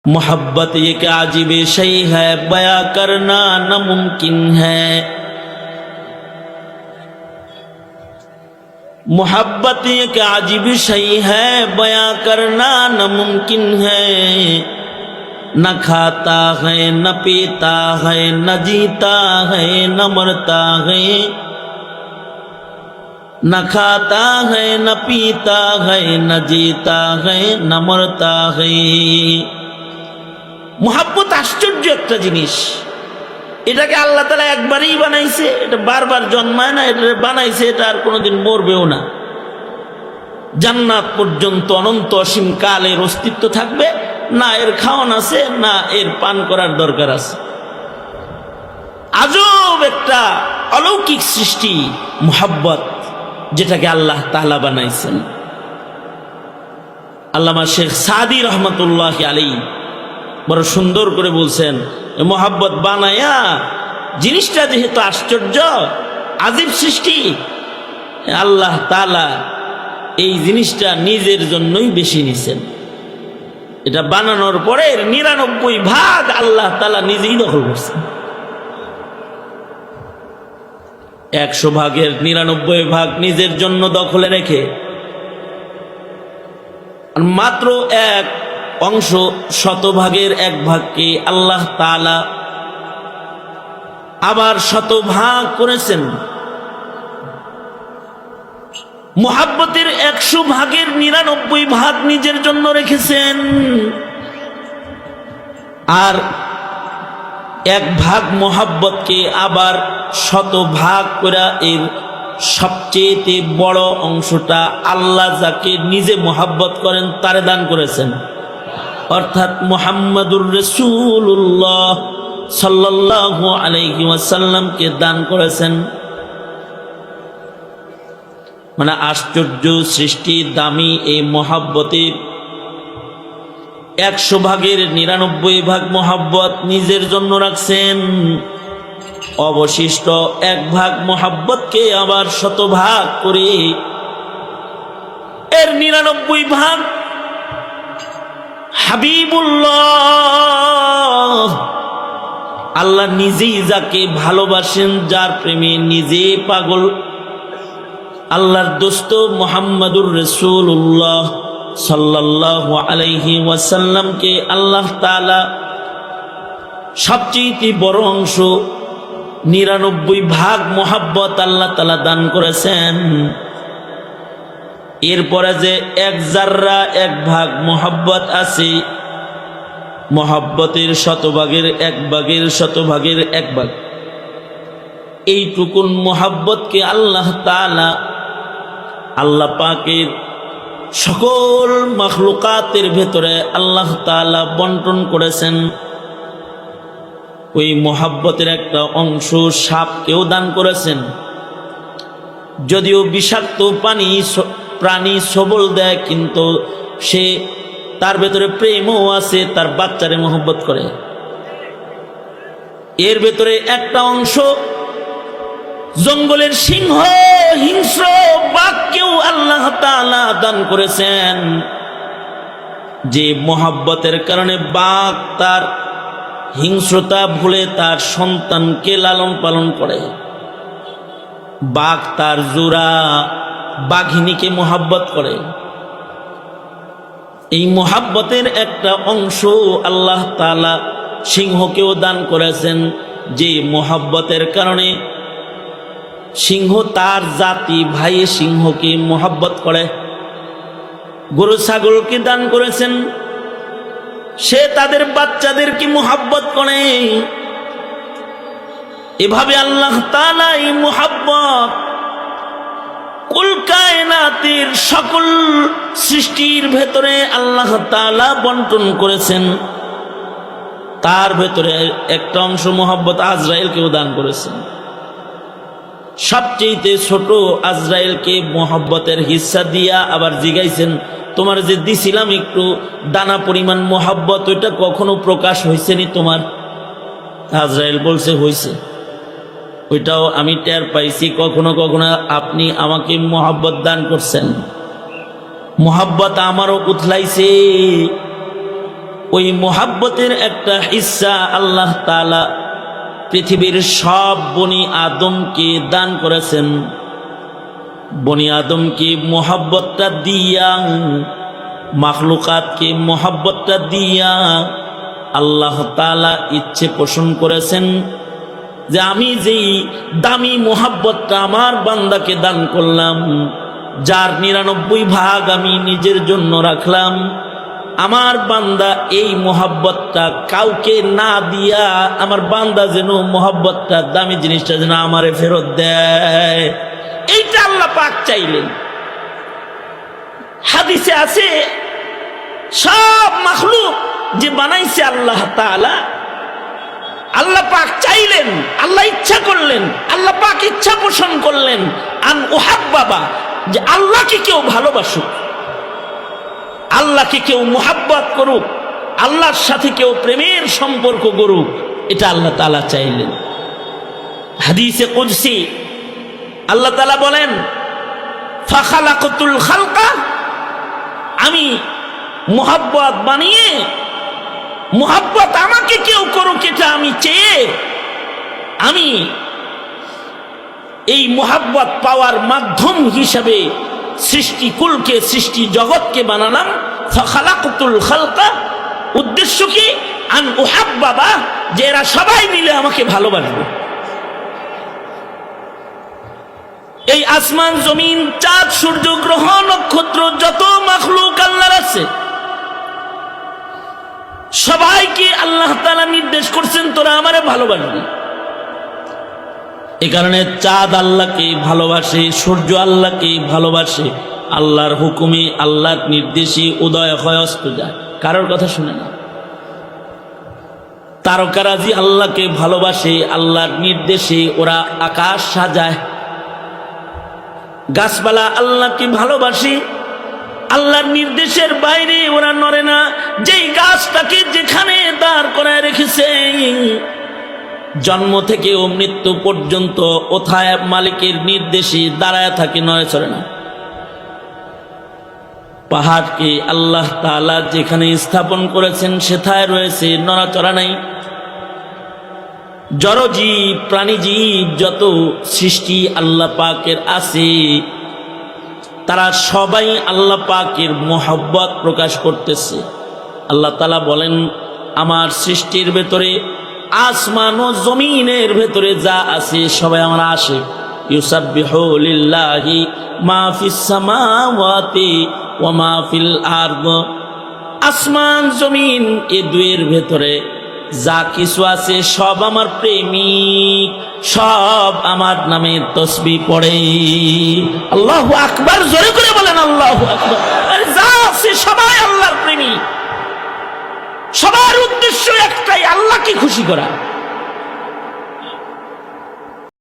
मोहब्बत एक अजीब शै है, बयां करना नामुमकिन है। मोहब्बत एक अजीब शै है, बयां करना नामुमकिन है। न खाता है न पीता है, न जीता है न मरता है। न खाता है न पीता है, न जीता है न मरता है। मोहब्बत आश्चर्य একটা জিনিস। এটাকে আল্লাহ তাআলা একবারই বানাইছে, এটা বারবার জন্মায় না, এটা বানাইছে, এটা আর কোনোদিন মরবেও না। জান্নাত পর্যন্ত অনন্ত অসীম কাল এর অস্তিত্ব থাকবে, না এর খাওয়ান আছে না এর পান করার দরকার আছে। আজব একটা অলৌকিক সৃষ্টি মোহব্বত, যেটাকে আল্লাহ তাআলা বানাইছেন। আল্লামা শেখ সাদি রহমতুল্লাহ আলাইহি বড় সুন্দর করে বলছেন, মোহাব্বত বানায়া জিনিসটা যেহেতু আশ্চর্য আজীব সৃষ্টি, আল্লাহ তাআলা এই জিনিসটা নিজের জন্যই বেশি নিছেন। এটা বানানোর পরে 99 আল্লাহ তাআলা নিজেই দখল করছেন। 100 99 নিজের জন্য দখলে রেখে মাত্র এক অংশ 100 আল্লাহ তাআলা আবার 100 করেছেন। মোহাব্বতের 100 নিজের জন্য রেখেছেন, আর 1 মোহাব্বতকে আবার 100 করে এর সবচেয়ে বড় অংশটা আল্লাহ যাকে নিজে মোহাব্বত করেন তারে দান করেছেন, অর্থাৎ মুহাম্মাদুর রাসূলুল্লাহ সাল্লাল্লাহু আলাইহি ওয়াসাল্লামকে দান করেছেন। মানে আশ্চর্য সৃষ্টি, দামি এই মোহাব্বতের 100 মোহাব্বত নিজের জন্য রাখছেন, অবশিষ্ট 1 মোহাব্বতকে আবার 100 করে এর 99 হাবিবুল্লাহ আল্লাহ নিজেই যাকে ভালোবাসেন, যার প্রেমে নিজে পাগল, আল্লাহর দোস্ত মুহাম্মাদুর রাসূলুল্লাহ সাল্লাল্লাহু আলাইহি ওয়াসাল্লামকে আল্লাহ তাআলা সবচেয়ে বড় অংশ 99 মোহাব্বত আল্লাহ তাআলা দান করেছেন। এরপরে যে 1 জাররা 1 মোহাব্বত আছে, মোহাব্বতের 100 এইটুকুন মোহাব্বতকে আল্লাহ তাআলা আল্লাহ পাকের সকল মাখলুকাতের ভেতরে আল্লাহ তাআলা বন্টন করেছেন। ওই মোহাব্বতের একটা অংশ সাপকেও দান করেছেন। যদিও বিষাক্ত প্রাণী সবল দেয়, কিন্তু সে তার ভেতরে প্রেমও আছে, তার বাচ্চারে মোহব্বত করে। এর ভেতরে একটা অংশ জঙ্গলের সিংহ হিংস্র বাঘকেও আল্লাহ তাআলা দান করেছেন, যে মোহাব্বতের কারণে বাঘ তার হিংস্রতা ভুলে তার সন্তানকে লালন পালন করে। বাঘ তার জোড়া বাঘিনীকে মোহাব্বত করে। এই মোহাব্বতের একটা অংশ আল্লাহ তাআলা সিংহকেও দান করেছেন, যে মোহাব্বতের কারণে সিংহ তার জাতি ভাই সিংহকে মোহাব্বত করে। গরু ছাগলকে দান করেছেন, সে তাদের বাচ্চাদেরকে মোহাব্বত করে। এভাবে আল্লাহ তাআলা এই মোহাব্বত কুল কায়নাতের সকল সৃষ্টির ভেতরে আল্লাহ তাআলা বন্টন করেছেন। তার ভেতরে একটা অংশ মোহাব্বত আজরাইলকেও দান করেছেন। সবচেয়ে ছোট আজরাইলকে মোহাব্বতের হিস্সা দিয়া আবার জিগাইছেন, তোমার যে দিছিলাম একটু দানা পরিমাণ মোহাব্বত, ওইটা কখনো প্রকাশ হয়েছে নি তোমার? আজরাইল বলছে হয়েছে, ওইটাও আমি টের পাইছি। কখনো কখনো আপনি আমাকে মোহাব্বত দান করছেন, মোহাব্বত আমারও উথলাইছে। ওই মোহাব্বতের একটা হিস্সা আল্লাহ তাআলা পৃথিবীর সব বনি আদমকে দান করেছেন। বনি আদমকে মোহাব্বতটা দিয়া, মাখলুকাতকে মোহাব্বতটা দিয়া আল্লাহ তাআলা ইচ্ছে পোষণ করেছেন যে আমি যেই দামি মোহাব্বতটা আমার বান্দাকে দান করলাম, যার ৯৯ ভাগ আমি নিজের জন্য রাখলাম, আমার বান্দা এই মোহাব্বতটা কাউকে না দিয়া আমার বান্দা যেন মোহাব্বতটা দামি জিনিসটা যেন আমারে ফেরত দেয়, এইটা আল্লাহ পাক চাইলেন। হাদিসে আছে সব মাখলুক যে বানাইছে আল্লাহ তাআলা, আল্লাহ পাক চাইলেন, আল্লাহ ইচ্ছা করলেন, আল্লাহ পাক ইচ্ছা পোষণ করলেন আন উহাব্বাবা, যে আল্লাহকে কেউ ভালোবাসুক, আল্লাহকে কেউ মুহাব্বত করুক, আল্লাহর সাথে কেউ প্রেমের সম্পর্ক করুক, এটা আল্লাহ তাআলা চাইলেন। হাদিসে কুদসি আল্লাহ তাআলা বলেন ফাখালাকতুল খালকা, আমি মুহাব্বত বানিয়ে মুহাব্বত আমাকে কেউ করুক এটা আমি চেয়ে আমি এই মুহাব্বত পাওয়ার মাধ্যম হিসাবে সৃষ্টি কুলকে, সৃষ্টি জগৎকে বানালাম। ফাখালাকতুল খালকা, উদ্দেশ্য কি? আন উহাব্বাবা, যে এরা সবাই মিলে আমাকে ভালোবাসবে। এই আসমান জমিন, চাঁদ সূর্য গ্রহ নক্ষত্র যত মাখলুক আল্লাহর আছে, সবাইকে আল্লাহ তাআলা নির্দেশ করছেন তোরা আমারে ভালোবাসবি। এই কারণে চাঁদ আল্লাহকে ভালোবাসে, সূর্য আল্লাহকে ভালোবাসে, আল্লাহর হুকুমে আল্লাহর নির্দেশে উদয় হয় অস্ত যায়, কারোর কথা শুনে না। তারকারাজি আল্লাহকে ভালোবাসে, আল্লাহর নির্দেশে ওরা আকাশ সাজায়। গাছপালা আল্লাহকে ভালোবাসে, আল্লাহর নির্দেশের বাইরে ওরা নড়ে না। যেই গাছটাকে যেখানে দাঁড় করায় রেখেছে, জন্ম থেকে ও মৃত্যু পর্যন্ত ওথায় মালিকের নির্দেশে দাঁড়ায় থাকে, নড়ে চড়ে না। পাহাড়কে আল্লাহ তাআলা যেখানে স্থাপন করেছেন সেথায় রয়েছে, নড়াচড়া নাই। জড়জীব প্রাণীজীব যত সৃষ্টি আল্লাহ পাকের আছে, তারা সবাই আল্লাহ পাকের মোহাব্বত প্রকাশ করতেছে। আল্লাহ তাআলা বলেন আমার সৃষ্টির ভেতরে, আসমান ও জমিনের ভেতরে যা আছে সবাই আমার আশিক। ইউসাব্বিহু লিল্লাহি মা ফিস সামাওয়াতি ওয়া মা ফিল আরদ, আসমান জমিন এ দুয়ের ভেতরে যা কিছু আছে সব আমার প্রেমিক, সব আমার নামে তসবিহ পড়ে। আল্লাহু আকবার, জোরে করে বলেন আল্লাহু আকবার। আরে যা আছে সবাই আল্লাহর প্রেমিক, সবার উদ্দেশ্য একটাই, আল্লাহকে খুশি করা।